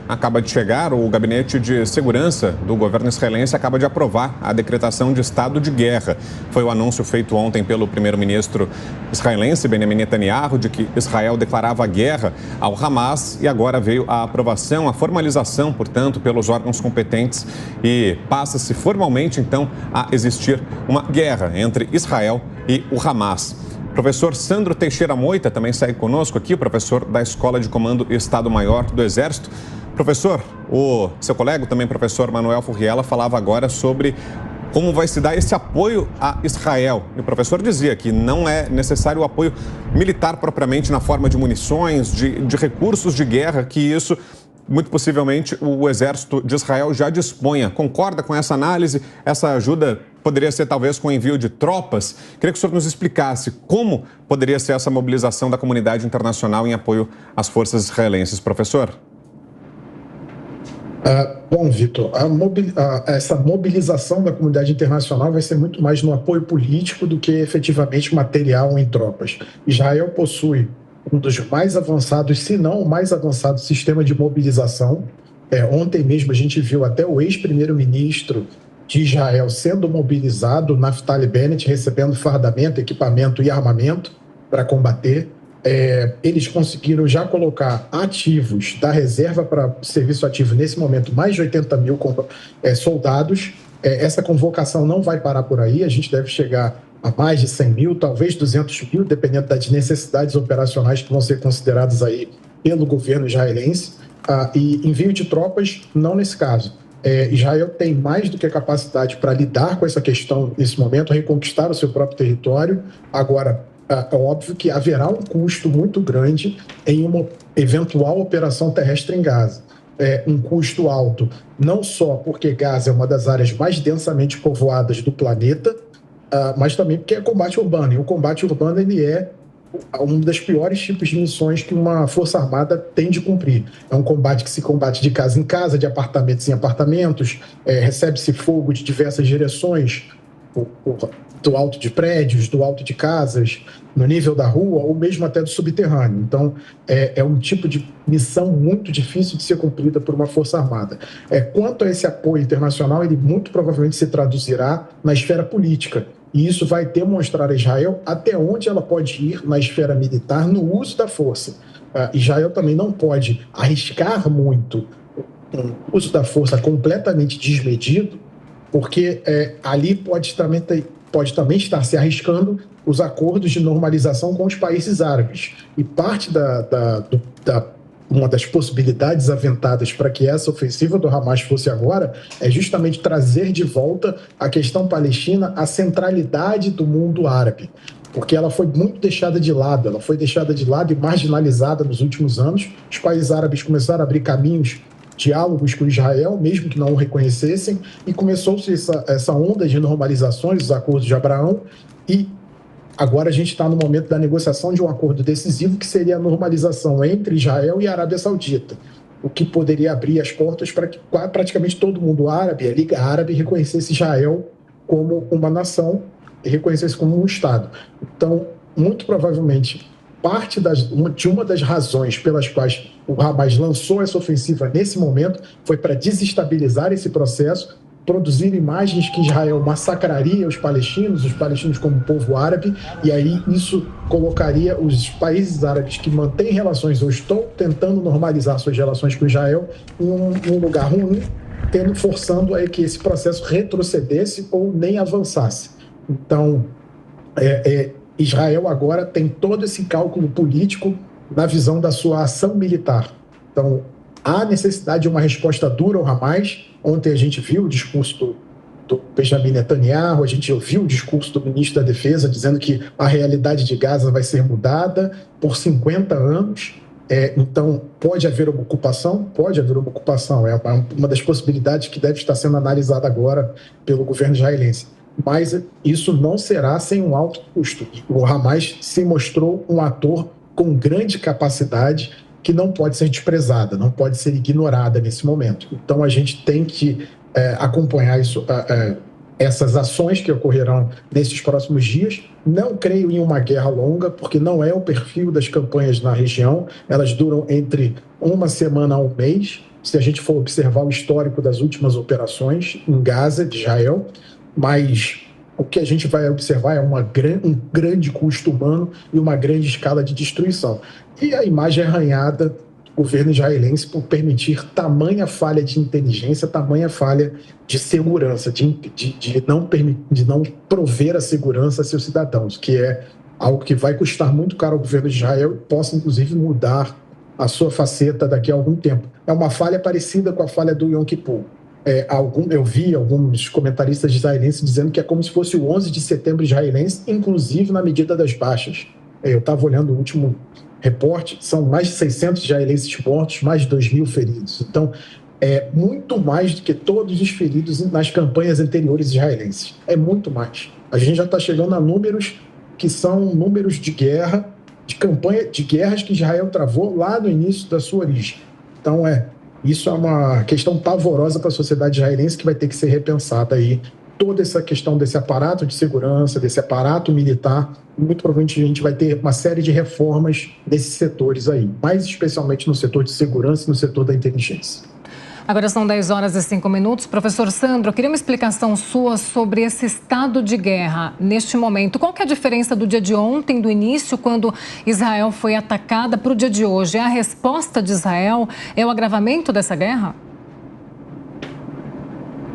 Acaba de chegar, o Gabinete de Segurança do governo israelense acaba de aprovar a decretação de estado de guerra. Foi o anúncio feito ontem pelo primeiro-ministro israelense, Benjamin Netanyahu, de que Israel declarava guerra ao Hamas e agora veio a aprovação, a formalização, portanto, pelos órgãos competentes e passa-se formalmente, então, a existir uma guerra entre Israel e o Hamas. Professor Sandro Teixeira Moita também segue conosco aqui, professor da Escola de Comando Estado-Maior do Exército. Professor, o seu colega, também professor Manuel Furriela, falava agora sobre como vai se dar esse apoio a Israel. E o professor dizia que não é necessário o apoio militar propriamente na forma de munições, de recursos de guerra, que isso, muito possivelmente, o exército de Israel já disponha. Concorda com essa análise? Essa ajuda poderia ser talvez com o envio de tropas? Queria que o senhor nos explicasse como poderia ser essa mobilização da comunidade internacional em apoio às forças israelenses. Professor? Bom, Vitor, essa mobilização da comunidade internacional vai ser muito mais no apoio político do que efetivamente material em tropas. Israel possui um dos mais avançados, se não o mais avançado sistema de mobilização. Ontem mesmo a gente viu até o ex-primeiro-ministro de Israel sendo mobilizado, Naftali Bennett, recebendo fardamento, equipamento e armamento para combater. Eles conseguiram já colocar ativos da reserva para serviço ativo, nesse momento, mais de 80 mil soldados. Essa convocação não vai parar por aí, a gente deve chegar a mais de 100 mil, talvez 200 mil, dependendo das necessidades operacionais que vão ser consideradas aí pelo governo israelense. E envio de tropas, não nesse caso. Israel tem mais do que a capacidade para lidar com essa questão nesse momento, reconquistar o seu próprio território. Agora, é óbvio que haverá um custo muito grande em uma eventual operação terrestre em Gaza. Um custo alto, não só porque Gaza é uma das áreas mais densamente povoadas do planeta, mas também porque é combate urbano. E o combate urbano ele é um dos piores tipos de missões que uma força armada tem de cumprir. É um combate que se combate de casa em casa, de apartamentos em apartamentos, recebe-se fogo de diversas direções, do alto de prédios, do alto de casas, no nível da rua ou mesmo até do subterrâneo. Então, é um tipo de missão muito difícil de ser cumprida por uma força armada. Quanto a esse apoio internacional, ele muito provavelmente se traduzirá na esfera política. E isso vai demonstrar a Israel até onde ela pode ir na esfera militar no uso da força. Israel também não pode arriscar muito o uso da força completamente desmedido, porque ali pode também estar se arriscando os acordos de normalização com os países árabes. E parte uma das possibilidades aventadas para que essa ofensiva do Hamas fosse agora é justamente trazer de volta a questão palestina à centralidade do mundo árabe, porque ela foi muito deixada de lado, e marginalizada nos últimos anos. Os países árabes começaram a abrir caminhos, diálogos com Israel, mesmo que não o reconhecessem, e começou-se essa onda de normalizações, os acordos de Abraão, e agora a gente está no momento da negociação de um acordo decisivo, que seria a normalização entre Israel e a Arábia Saudita, o que poderia abrir as portas para que praticamente todo mundo árabe, a Liga Árabe, reconhecesse Israel como uma nação e reconhecesse como um Estado. Então, muito provavelmente, parte de uma das razões pelas quais o Hamas lançou essa ofensiva nesse momento foi para desestabilizar esse processo, produzir imagens que Israel massacraria os palestinos como povo árabe, e aí isso colocaria os países árabes que mantêm relações ou estão tentando normalizar suas relações com Israel em um lugar ruim, forçando a que esse processo retrocedesse ou nem avançasse. Então, Israel agora tem todo esse cálculo político na visão da sua ação militar. Então, há necessidade de uma resposta dura ao Hamas. Ontem a gente viu o discurso do Benjamin Netanyahu, a gente ouviu o discurso do ministro da Defesa dizendo que a realidade de Gaza vai ser mudada por 50 anos. Então, pode haver uma ocupação? Pode haver uma ocupação. É uma das possibilidades que deve estar sendo analisada agora pelo governo israelense. Mas isso não será sem um alto custo. O Hamas se mostrou um ator com grande capacidade que não pode ser desprezada, não pode ser ignorada nesse momento. Então, a gente tem que acompanhar essas ações que ocorrerão nesses próximos dias. Não creio em uma guerra longa, porque não é o perfil das campanhas na região. Elas duram entre uma semana ao mês, se a gente for observar o histórico das últimas operações em Gaza, de Israel, mas o que a gente vai observar é um grande custo humano e uma grande escala de destruição. E a imagem arranhada do governo israelense por permitir tamanha falha de inteligência, tamanha falha de segurança, de não prover a segurança a seus cidadãos, que é algo que vai custar muito caro ao governo de Israel e possa, inclusive, mudar a sua faceta daqui a algum tempo. É uma falha parecida com a falha do Yom Kippur. Eu vi alguns comentaristas israelenses dizendo que é como se fosse o 11 de setembro israelense, inclusive na medida das baixas. Eu estava olhando o último reporte, são mais de 600 israelenses mortos, mais de 2.000 feridos. Então, é muito mais do que todos os feridos nas campanhas anteriores israelenses. É muito mais. A gente já está chegando a números que são números de guerra, de guerras que Israel travou lá no início da sua origem. Então, isso é uma questão pavorosa para a sociedade israelense que vai ter que ser repensada aí. Toda essa questão desse aparato de segurança, desse aparato militar, muito provavelmente a gente vai ter uma série de reformas nesses setores aí, mais especialmente no setor de segurança e no setor da inteligência. Agora são 10h05. Professor Sandro, eu queria uma explicação sua sobre esse estado de guerra neste momento. Qual que é a diferença do dia de ontem, do início, quando Israel foi atacada, para o dia de hoje? É a resposta de Israel? É o agravamento dessa guerra?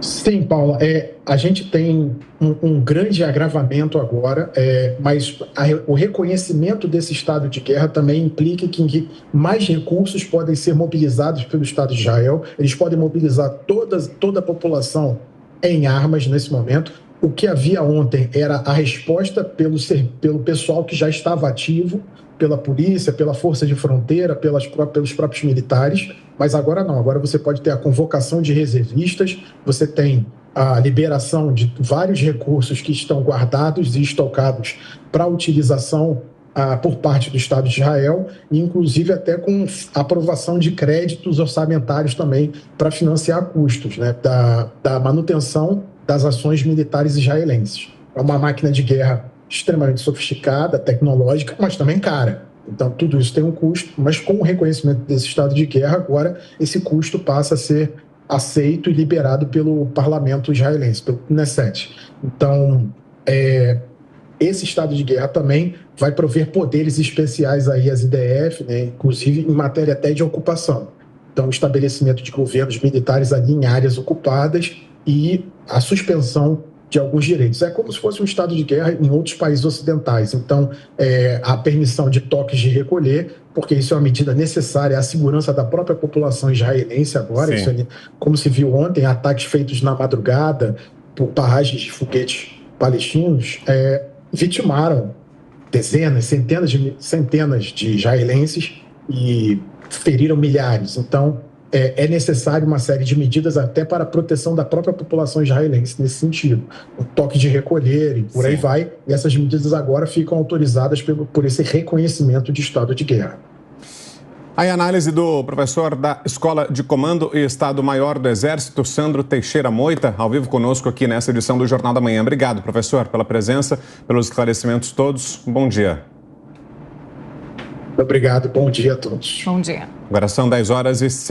Sim, Paula. A gente tem um grande agravamento agora, mas o reconhecimento desse estado de guerra também implica que mais recursos podem ser mobilizados pelo Estado de Israel. Eles podem mobilizar toda a população em armas nesse momento. O que havia ontem era a resposta pelo pessoal que já estava ativo, pela polícia, pela força de fronteira, pelos próprios militares, mas agora não. Agora você pode ter a convocação de reservistas, você tem a liberação de vários recursos que estão guardados e estocados para utilização por parte do Estado de Israel, e inclusive até com aprovação de créditos orçamentários também para financiar custos, né, da manutenção das ações militares israelenses. É uma máquina de guerra extremamente sofisticada, tecnológica, mas também cara. Então, tudo isso tem um custo, mas com o reconhecimento desse estado de guerra, agora esse custo passa a ser aceito e liberado pelo parlamento israelense, pelo Knesset. Então, esse estado de guerra também vai prover poderes especiais aí às IDF, né, inclusive em matéria até de ocupação. Então, o estabelecimento de governos militares ali em áreas ocupadas e a suspensão de alguns direitos. É como se fosse um estado de guerra em outros países ocidentais. Então, a permissão de toques de recolher, porque isso é uma medida necessária à segurança da própria população israelense agora. Isso é, como se viu ontem, ataques feitos na madrugada por barragens de foguetes palestinos vitimaram dezenas, centenas de israelenses e feriram milhares. Então, é necessário uma série de medidas até para a proteção da própria população israelense nesse sentido. O toque de recolher e por aí vai. E essas medidas agora ficam autorizadas por esse reconhecimento de estado de guerra. Aí a análise do professor da Escola de Comando e Estado-Maior do Exército, Sandro Teixeira Moita, ao vivo conosco aqui nessa edição do Jornal da Manhã. Obrigado, professor, pela presença, pelos esclarecimentos todos. Bom dia. Obrigado, bom dia a todos. Bom dia. Agora são 10h07.